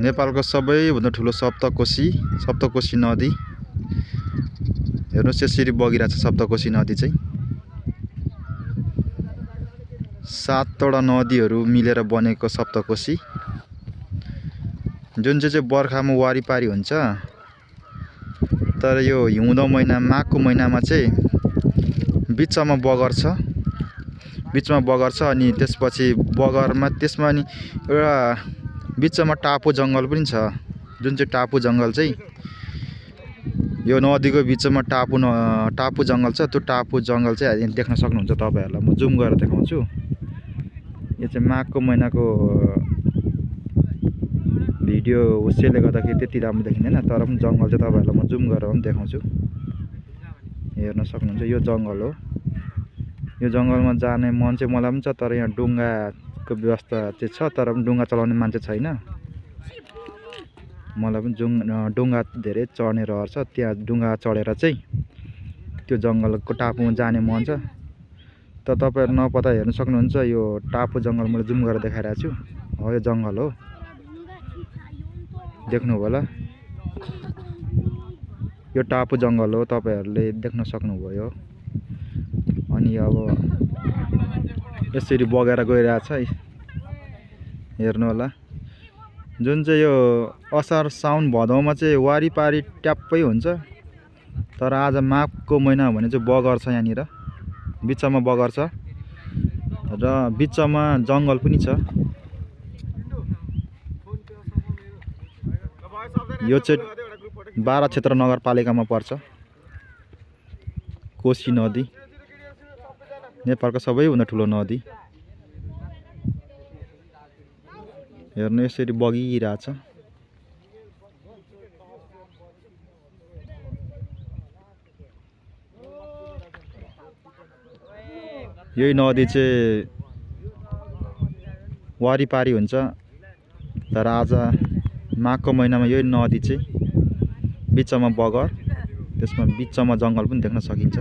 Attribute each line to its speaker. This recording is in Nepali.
Speaker 1: नेपालको सबैभन्दा ठुलो सप्तकोशी नदी। हेर्नुहोस् यसरी बगिरहेछ सप्तकोशी नदी चाहिँ। 7वटा नदीहरू मिलेर बनेको सप्तकोशी, जुन चाहिँ बर्खामा वारिपारी हुन्छ। तर यो हिउँदो महिना माघको महिनामा चाहिँ बिचमा बगर्छ अनि त्यसपछि बगरमा त्यसमा अनि एउटा बिचमा टापु जङ्गल पनि छ। जुन चाहिँ टापु जङ्गल चाहिँ यो नदीको बिचमा टापु जङ्गल छ। त्यो टापु जङ्गल चाहिँ देख्न सक्नुहुन्छ तपाईहरुलाई। म जुम गरेर देखाउँछु। यो चाहिँ माघको महिनाको भिडियो उसले गर्दाखेरि त्यति राम्रो देखिँदैन, तर पनि जङ्गल चाहिँ तपाईहरुलाई म जुम गरेर पनि देखाउँछु। हेर्न सक्नुहुन्छ यो जङ्गल हो। यो जङ्गलमा जाने मन चाहिँ मलाई पनि छ, तर यहाँ डुङ्गाको व्यवस्था चाहिँ छ, तर पनि डुङ्गा चलाउने मान्छे छैन। मलाई पनि डुङ्गा धेरै चढ्ने रहर छ। त्यहाँ डुङ्गा चढेर चाहिँ त्यो जङ्गलको टापुमा जाने मन छ। त तपाईहरु नपत्ता हेर्न सक्नुहुन्छ। यो टापु जङ्गल मैले जुम गरेर देखाइरहेको छु। हो यो जङ्गल हो, देख्नु होला। यो टापु जङ्गल हो, तपाईहरुले देख्न सक्नुभयो। अनि अब यसरी बगेर गइरहेछ, हेर्नु होला। जुन चाहिँ यो असार साउन भदौमा चाहिँ वारिपारी ट्याप्पै हुन्छ। तर आज माघको महिना भने चाहिँ बगर्छ, यहाँनिर बिचमा बगर्छ र बिचमा जङ्गल पनि छ। यो चाहिँ बारा क्षेत्र नगरपालिकामा पर्छ। कोशी नदी नेपालको सबैभन्दा ठुलो नदी। हेर्नु यसरी बगिरहेछ। यही नदी चाहिँ वारिपारी हुन्छ। तर आज माघको महिनामा यही नदी चाहिँ बिचमा बगर, त्यसमा बिचमा जङ्गल पनि देख्न सकिन्छ।